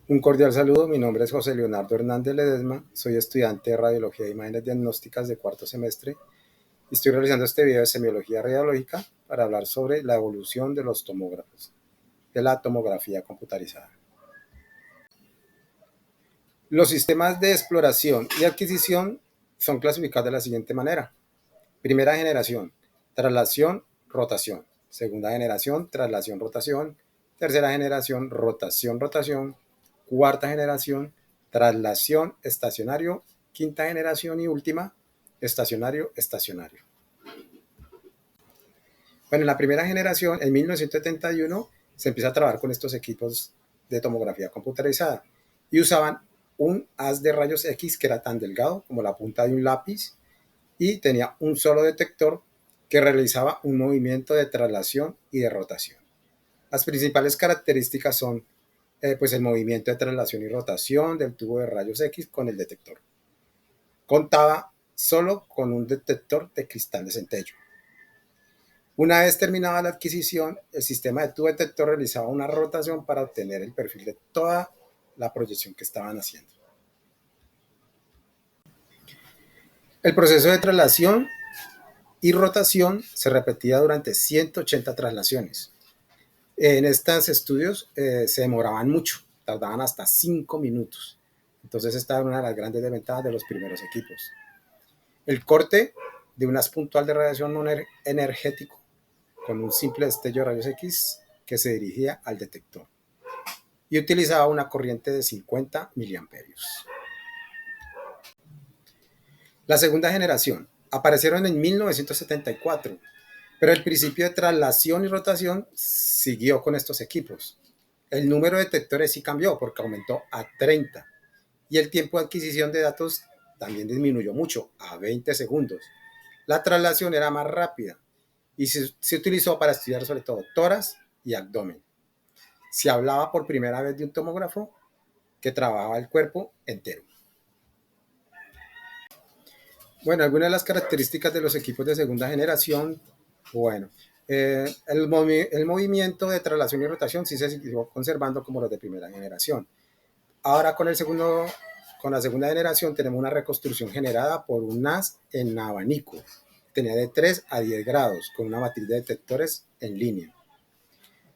Un cordial saludo, mi nombre es José Leonardo Hernández Ledesma, soy estudiante de Radiología e Imágenes Diagnósticas de cuarto semestre y estoy realizando este video de semiología radiológica para hablar sobre la evolución de los tomógrafos, de la tomografía computarizada. Los sistemas de exploración y adquisición son clasificados de la siguiente manera. Primera generación, traslación, rotación. Segunda generación, traslación, rotación. Tercera generación, rotación, rotación. Cuarta generación, traslación, estacionario. Quinta generación y última, estacionario, estacionario. Bueno, en la primera generación, en 1971, se empieza a trabajar con estos equipos de tomografía computarizada y usaban un haz de rayos X que era tan delgado como la punta de un lápiz y tenía un solo detector que realizaba un movimiento de traslación y de rotación. Las principales características son pues el movimiento de traslación y rotación del tubo de rayos X con el detector. Contaba solo con un detector de cristal de centello. Una vez terminada la adquisición, el sistema de tubo detector realizaba una rotación para obtener el perfil de toda la proyección que estaban haciendo. El proceso de traslación y rotación se repetía durante 180 traslaciones. En estos estudios se demoraban mucho, tardaban hasta 5 minutos. Entonces esta era una de las grandes desventajas de los primeros equipos. El corte de un haz puntual de radiación no energético con un simple destello de rayos X que se dirigía al detector y utilizaba una corriente de 50 miliamperios. La segunda generación aparecieron en 1974, pero el principio de traslación y rotación siguió con estos equipos. El número de detectores sí cambió porque aumentó a 30 y el tiempo de adquisición de datos también disminuyó mucho, a 20 segundos. La traslación era más rápida y se utilizó para estudiar sobre todo tórax y abdomen. Se hablaba por primera vez de un tomógrafo que trabajaba el cuerpo entero. Bueno, algunas de las características de los equipos de segunda generación, bueno, el movimiento de traslación y rotación sí se siguió conservando como los de primera generación. Ahora con la segunda generación tenemos una reconstrucción generada por un haz en abanico. Tenía de 3 a 10 grados con una matriz de detectores en línea.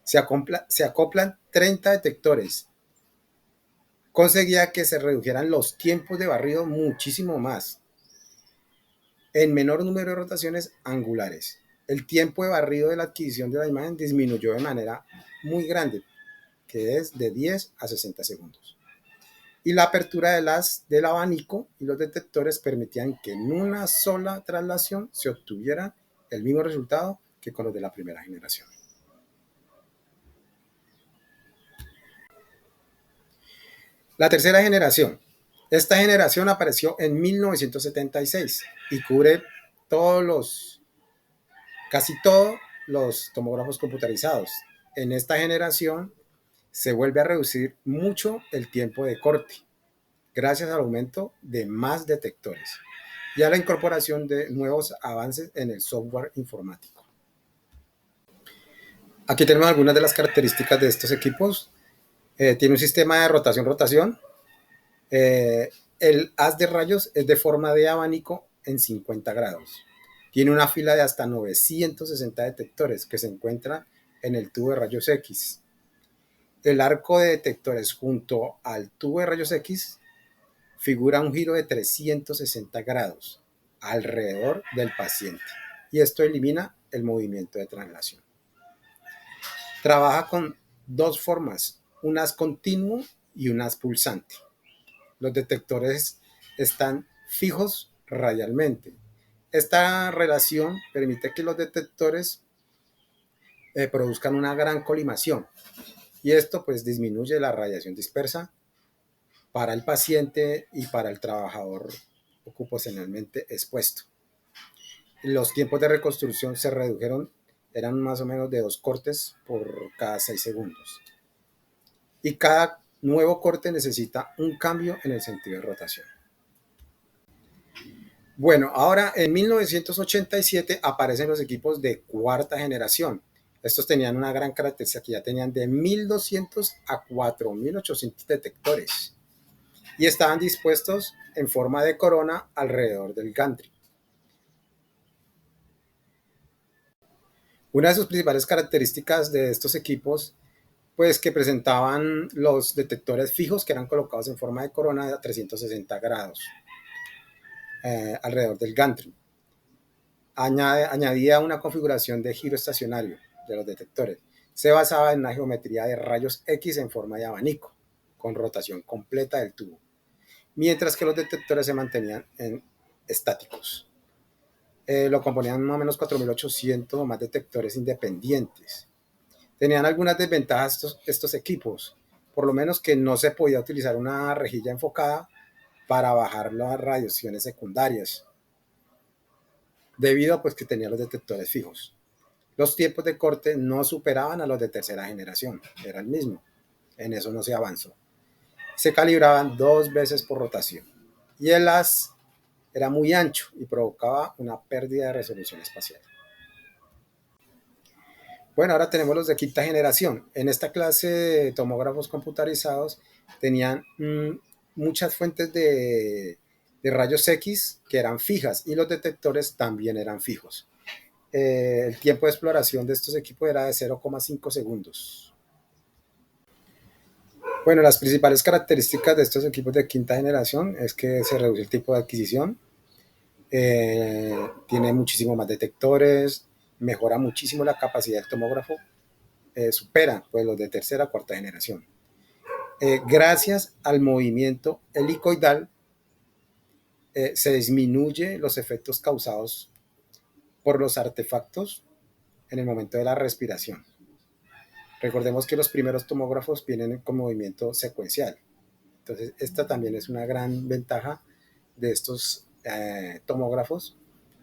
Se acoplan 30 detectores. Conseguía que se redujeran los tiempos de barrido muchísimo más en menor número de rotaciones angulares. El tiempo de barrido de la adquisición de la imagen disminuyó de manera muy grande, que es de 10 a 60 segundos. Y la apertura del abanico y los detectores permitían que en una sola traslación se obtuviera el mismo resultado que con los de la primera generación. La tercera generación. Esta generación apareció en 1976 y cubre casi todos los tomógrafos computarizados. En esta generación se vuelve a reducir mucho el tiempo de corte, gracias al aumento de más detectores y a la incorporación de nuevos avances en el software informático. Aquí tenemos algunas de las características de estos equipos. Tiene un sistema de rotación-rotación. El haz de rayos es de forma de abanico en 50 grados. Tiene una fila de hasta 960 detectores que se encuentran en el tubo de rayos X. El arco de detectores junto al tubo de rayos X figura un giro de 360 grados alrededor del paciente y esto elimina el movimiento de traslación. Trabaja con dos formas, un haz continuo y un haz pulsante. Los detectores están fijos radialmente. Esta relación permite que los detectores produzcan una gran colimación y esto pues disminuye la radiación dispersa para el paciente y para el trabajador ocupacionalmente expuesto. Los tiempos de reconstrucción se redujeron, eran más o menos de 2 cortes por cada 6 segundos. Y cada nuevo corte necesita un cambio en el sentido de rotación. Bueno, ahora en 1987 aparecen los equipos de cuarta generación. Estos tenían una gran característica que ya tenían de 1200 a 4800 detectores y estaban dispuestos en forma de corona alrededor del gantry. Una de sus principales características de estos equipos, pues que presentaban los detectores fijos que eran colocados en forma de corona a 360 grados alrededor del gantry. Añadía una configuración de giro estacionario de los detectores. Se basaba en una geometría de rayos X en forma de abanico, con rotación completa del tubo, mientras que los detectores se mantenían estáticos. Lo componían más o menos 4.800 o más detectores independientes. Tenían algunas desventajas estos equipos, por lo menos que no se podía utilizar una rejilla enfocada para bajar las radiaciones secundarias, debido a pues, que tenía los detectores fijos. Los tiempos de corte no superaban a los de tercera generación, era el mismo, en eso no se avanzó. Se calibraban 2 veces por rotación y el haz era muy ancho y provocaba una pérdida de resolución espacial. Bueno, ahora tenemos los de quinta generación. En esta clase de tomógrafos computarizados tenían muchas fuentes de rayos X que eran fijas y los detectores también eran fijos. El tiempo de exploración de estos equipos era de 0,5 segundos. Bueno, las principales características de estos equipos de quinta generación es que se reduce el tiempo de adquisición, tiene muchísimo más detectores, mejora muchísimo la capacidad del tomógrafo, supera pues, los de tercera o cuarta generación. Gracias al movimiento helicoidal, se disminuye los efectos causados por los artefactos en el momento de la respiración. Recordemos que los primeros tomógrafos vienen con movimiento secuencial. Entonces, esta también es una gran ventaja de estos tomógrafos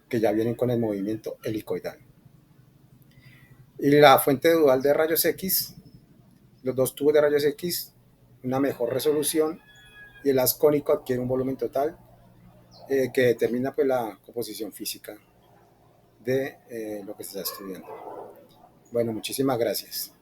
que ya vienen con el movimiento helicoidal. Y la fuente dual de rayos X, los dos tubos de rayos X, una mejor resolución y el haz cónico adquiere un volumen total que determina pues, la composición física de lo que se está estudiando. Bueno, muchísimas gracias.